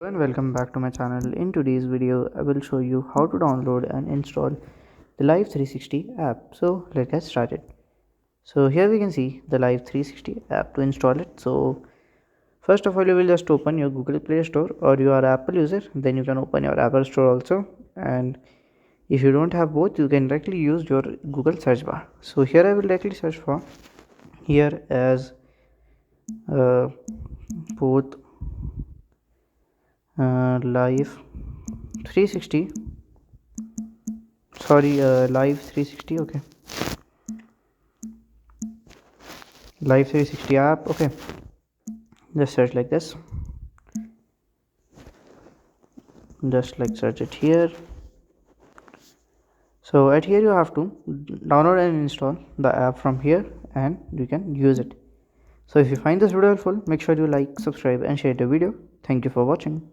Hello and welcome back to my channel. In today's video I will show you how to download and install the Life360 app. So let's get started. So here we can see the Life360 app. To install it, so first of all you will just open your Google Play Store, or you are Apple user then you can open your Apple Store also, and if you don't have both you can directly use your Google search bar. So here I will directly search for here as both Live 360, sorry, Live 360. Okay, Live 360 app. Okay, just search like this, just like search it here. So at here you have to download and install the app from here and you can use it. So if you find this video helpful, make sure you like, subscribe and share the video. Thank you for watching.